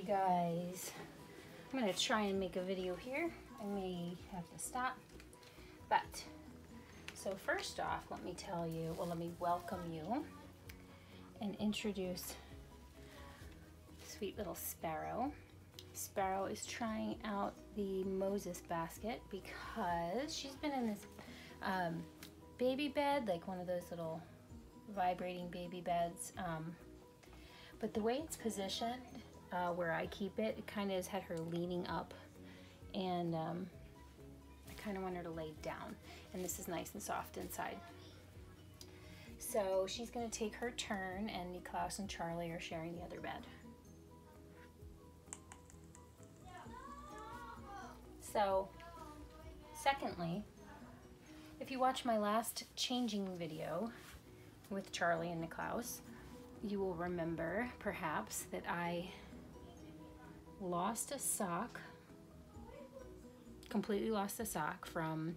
guys, I'm gonna try and make a video here. I may have to stop, but so first off, let me tell you, well, let me welcome you and introduce sweet little Sparrow. Sparrow is trying out the Moses basket because she's been in this baby bed, like one of those little vibrating baby beds, but the way it's positioned, where I keep it, it kind of has had her leaning up, and I kind of want her to lay down, and this is nice and soft inside. So she's going to take her turn, and Niklaus and Charlie are sharing the other bed. So, secondly, if you watch my last changing video with Charlie and Niklaus, you will remember, perhaps, that I lost a sock, completely lost a sock from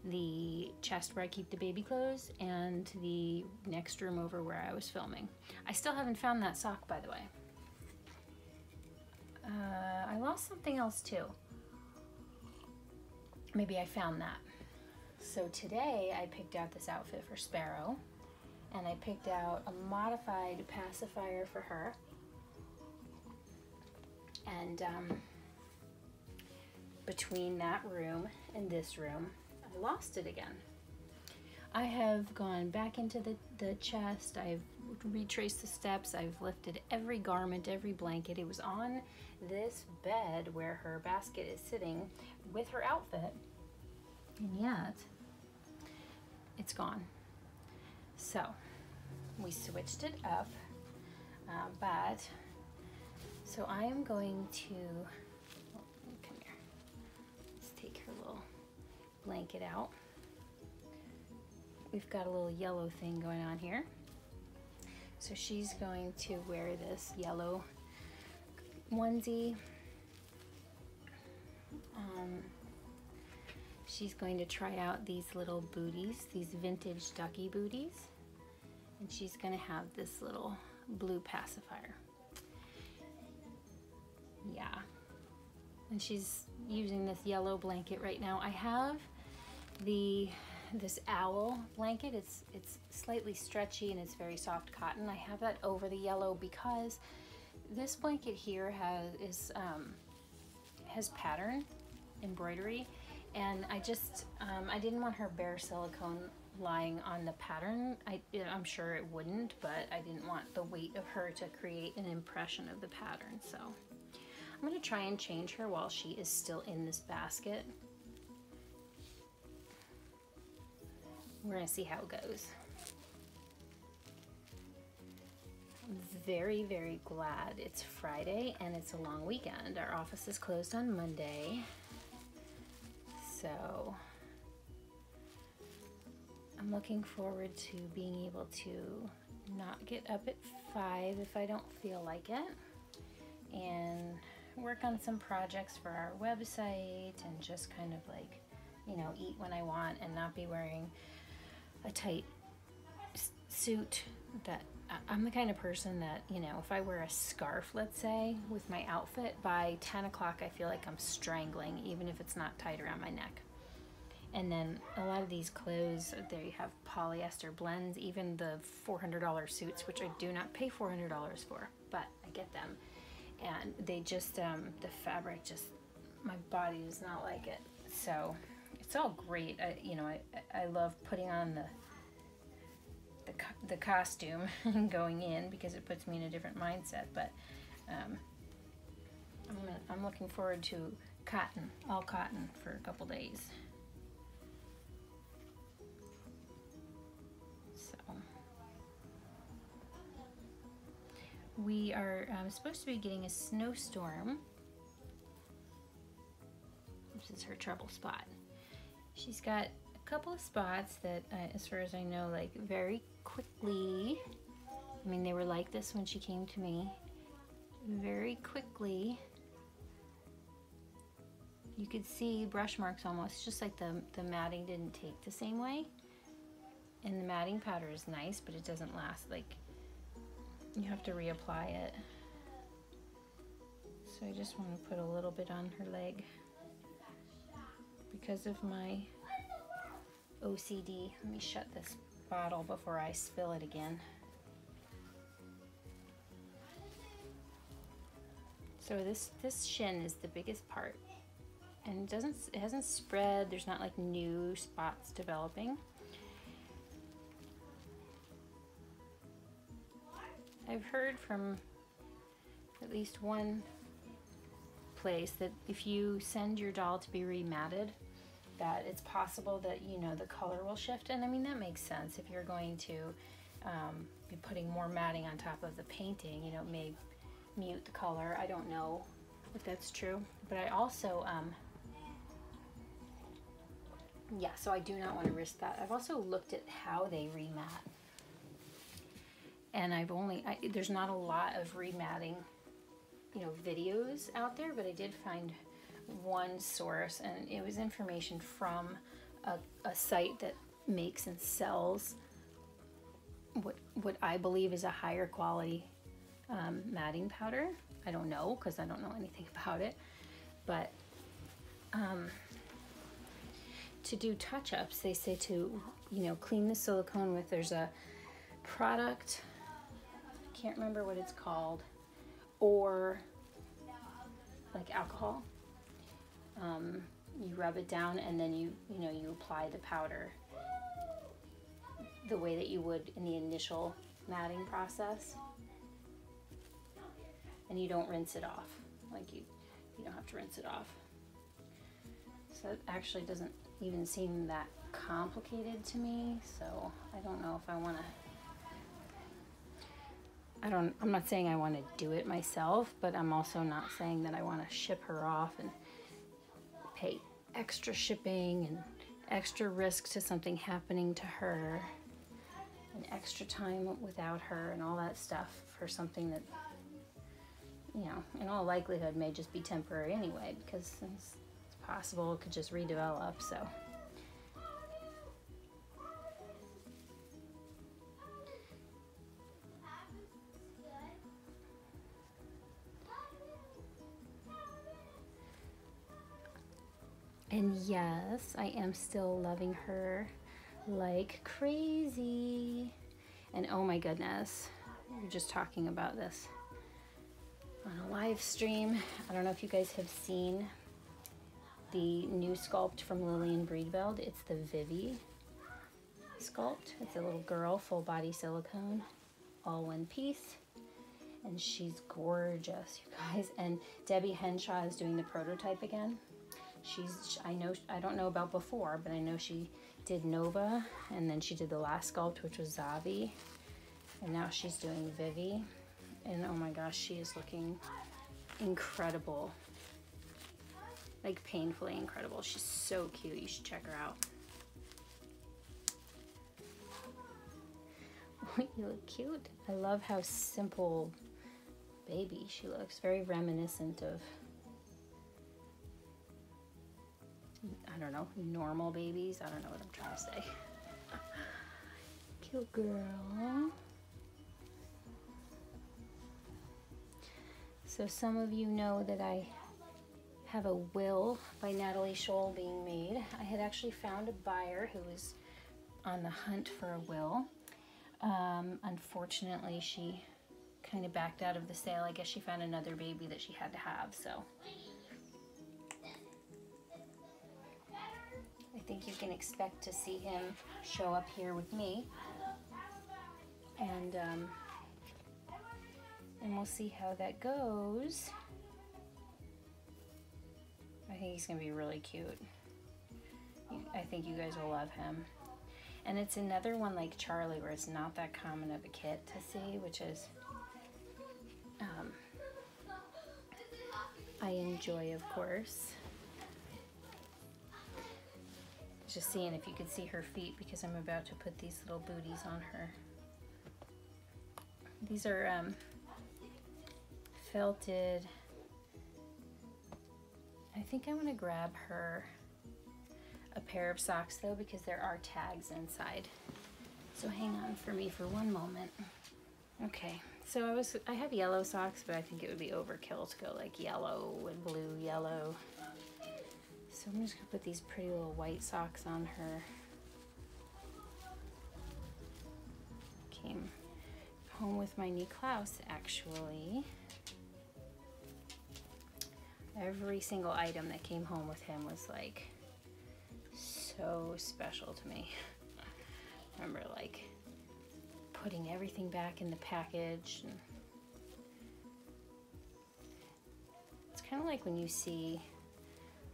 the chest where I keep the baby clothes and the next room over where I was filming. I still haven't found that sock, by the way. I lost something else too. Maybe I found that. So today I picked out this outfit for Sparrow, and I picked out a modified pacifier for her. And between that room and this room, I lost it again. I have gone back into the chest, I've retraced the steps, I've lifted every garment, every blanket. It was on this bed where her basket is sitting with her outfit, and yet it's gone. So we switched it up, so I am going to, come here, let's take her little blanket out. We've got a little yellow thing going on here. So she's going to wear this yellow onesie. She's going to try out these little booties, these vintage ducky booties. And she's gonna have this little blue pacifier. Yeah. And she's using this yellow blanket right now. I have this owl blanket. It's slightly stretchy and it's very soft cotton. I have that over the yellow because this blanket here has pattern, embroidery, and I didn't want her bare silicone lying on the pattern. I'm sure it wouldn't, but I didn't want the weight of her to create an impression of the pattern. So I'm going to try and change her while she is still in this basket. We're going to see how it goes. I'm very, very glad it's Friday and it's a long weekend. Our office is closed on Monday. So I'm looking forward to being able to not get up at 5 if I don't feel like it, and work on some projects for our website, and just kind of like, you know, eat when I want and not be wearing a tight suit. That I'm the kind of person that, you know, if I wear a scarf, let's say, with my outfit, by 10 o'clock I feel like I'm strangling, even if it's not tight around my neck. And then a lot of these clothes, they have polyester blends, even the $400 suits, which I do not pay $400 for, but I get them. And they just, the fabric just, my body does not like it. So it's all great. I love putting on the costume and going in because it puts me in a different mindset. But I'm looking forward to cotton, all cotton, for a couple days. We are supposed to be getting a snowstorm. This is her trouble spot. She's got a couple of spots that, as far as I know, like very quickly, I mean, they were like this when she came to me, very quickly, you could see brush marks almost, just like the matting didn't take the same way. And the matting powder is nice, but it doesn't last, like, you have to reapply it. So I just want to put a little bit on her leg because of my OCD. Let me shut this bottle before I spill it again. So this shin is the biggest part, and it hasn't spread. There's not like new spots developing. I've heard from at least one place that if you send your doll to be rematted, that it's possible that, you know, the color will shift. And I mean, that makes sense. If you're going to be putting more matting on top of the painting, you know, it may mute the color. I don't know if that's true, but I also yeah, so I do not want to risk that. I've also looked at how they remat, and there's not a lot of rematting, you know, videos out there, but I did find one source, and it was information from a site that makes and sells what I believe is a higher quality matting powder. I don't know, because I don't know anything about it, but to do touch-ups, they say to, you know, clean the silicone with, there's a product, I can't remember what it's called, or like alcohol. You rub it down, and then you apply the powder the way that you would in the initial matting process, and you don't rinse it off. Like you don't have to rinse it off. So it actually doesn't even seem that complicated to me, so I don't know if I want to. I'm not saying I want to do it myself, but I'm also not saying that I want to ship her off and pay extra shipping and extra risk to something happening to her and extra time without her and all that stuff for something that, you know, in all likelihood may just be temporary anyway, because it's possible it could just redevelop. So and yes, I am still loving her like crazy. And oh my goodness, we were just talking about this on a live stream. I don't know if you guys have seen the new sculpt from Lillian Breedveld. It's the Vivi sculpt. It's a little girl, full body silicone, all one piece. And she's gorgeous, you guys. And Debbie Henshaw is doing the prototype again. I don't know about before, but I know she did Nova, and then she did the last sculpt, which was Zavi, and now she's doing Vivi. And oh my gosh, she is looking incredible. Like painfully incredible. She's so cute. You should check her out. You look cute. I love how simple baby she looks. Very reminiscent of, I don't know, normal babies. I don't know what I'm trying to say. Cute girl. So some of you know that I have a will by Natalie Scholl being made. I had actually found a buyer who was on the hunt for a will. Unfortunately, she kind of backed out of the sale. I guess she found another baby that she had to have, so I think you can expect to see him show up here with me, and we'll see how that goes. I think he's gonna be really cute. I think you guys will love him. And it's another one like Charlie, where it's not that common of a kit to see, which is I enjoy, of course. Just seeing if you could see her feet, because I'm about to put these little booties on her. These are felted. I think I'm gonna grab her a pair of socks though, because there are tags inside. So hang on for me for one moment. Okay, so I have yellow socks, but I think it would be overkill to go like yellow and blue, yellow. So I'm just gonna put these pretty little white socks on her. Came home with my Niklaus, actually. Every single item that came home with him was like so special to me. I remember like putting everything back in the package. And it's kind of like when you see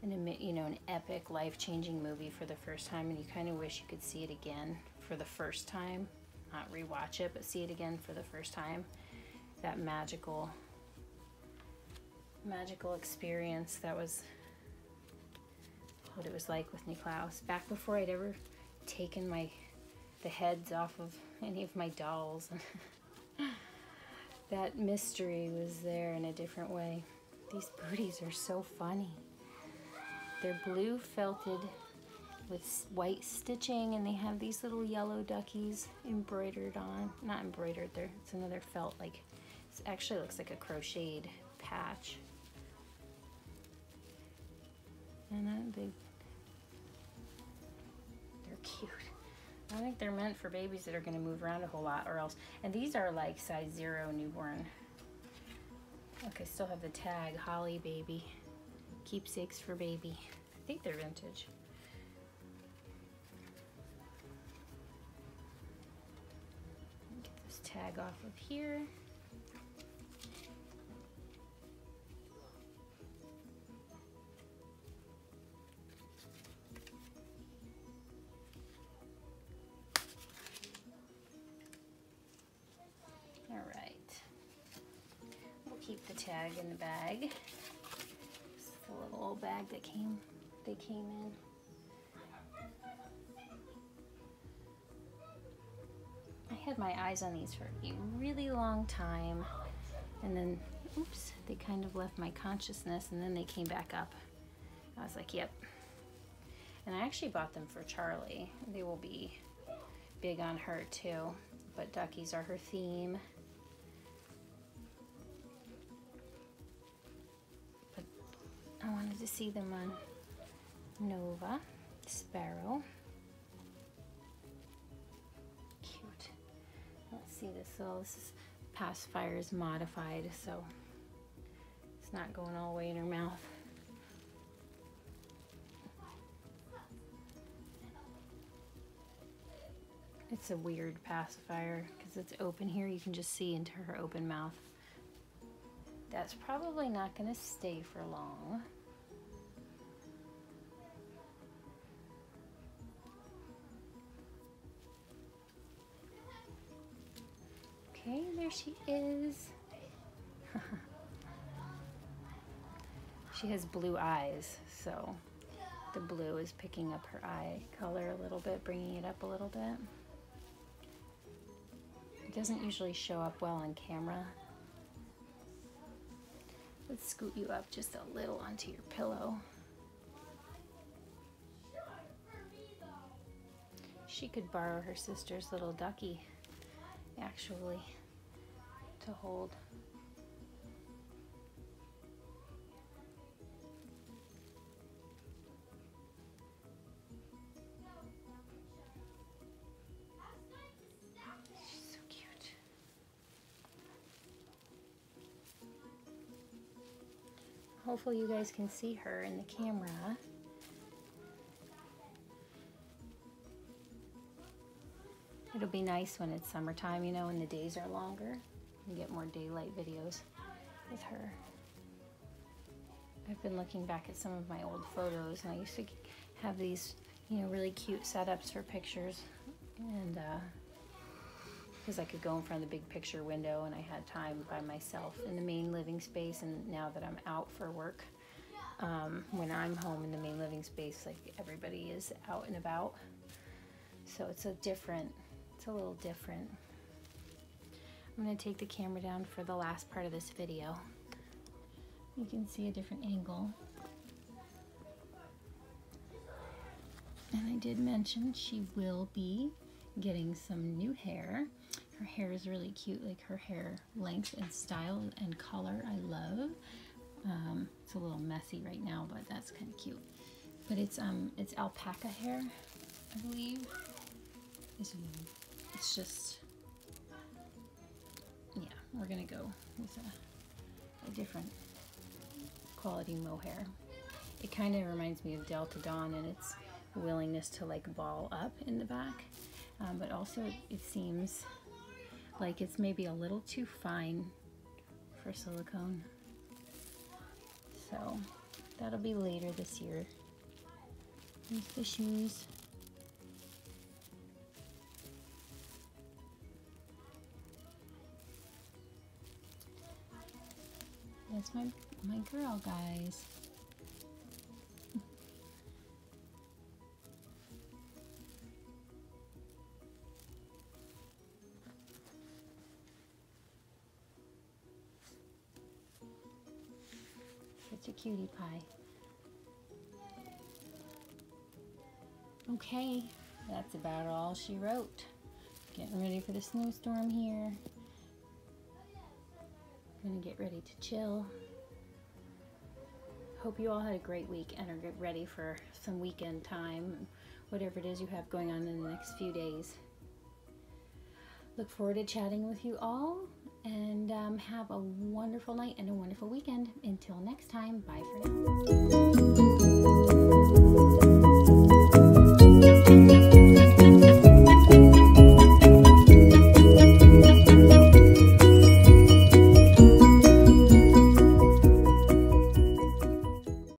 an epic life-changing movie for the first time, and you kind of wish you could see it again for the first time, not rewatch it, but see it again for the first time. That magical experience. That was what it was like with Niklaus. Back before I'd ever taken the heads off of any of my dolls. That mystery was there in a different way. These booties are so funny. They're blue felted with white stitching, and they have these little yellow duckies embroidered on. Not embroidered, it's another felt, like it actually looks like a crocheted patch. And they're cute. I think they're meant for babies that are going to move around a whole lot, or else. And these are like size 0 newborn. Look, I still have the tag, Holly baby. Keepsakes for baby. I think they're vintage. Get this tag off of here. All right. We'll keep the tag in the bag. The little old bag that they came in. I had my eyes on these for a really long time, and then, oops, they kind of left my consciousness, and then they came back up. I was like, yep. And I actually bought them for Charlie. They will be big on her too, but duckies are her theme. I wanted to see them on Nova Sparrow. Cute. Let's see this. So this is Pacifiers modified, so it's not going all the way in her mouth. It's a weird pacifier because it's open here. You can just see into her open mouth. That's probably not going to stay for long. Okay, there she is. She has blue eyes, so the blue is picking up her eye color a little bit, bringing it up a little bit. It doesn't usually show up well on camera. Let's scoot you up just a little onto your pillow. She could borrow her sister's little ducky, actually, to hold. She's so cute. Hopefully you guys can see her in the camera. It'll be nice when it's summertime, you know, and the days are longer. You get more daylight videos with her. I've been looking back at some of my old photos, and I used to have these, you know, really cute setups for pictures, and because I could go in front of the big picture window and I had time by myself in the main living space. And now that I'm out for work, when I'm home in the main living space, like everybody is out and about, so it's a little different. I'm going to take the camera down for the last part of this video. You can see a different angle. And I did mention she will be getting some new hair. Her hair is really cute, like her hair length and style and color I love. It's a little messy right now, but that's kind of cute. But it's alpaca hair, I believe. It's just, yeah, we're gonna go with a different quality mohair. It kind of reminds me of Delta Dawn and its willingness to like ball up in the back, but also it seems like it's maybe a little too fine for silicone. So that'll be later this year. Here's the shoes. That's my girl, guys. Such a cutie pie. Okay, that's about all she wrote. Getting ready for the snowstorm here. Gonna get ready to chill. Hope you all had a great week and are get ready for some weekend time, whatever it is you have going on in the next few days. Look forward to chatting with you all, and have a wonderful night and a wonderful weekend. Until next time, bye for now.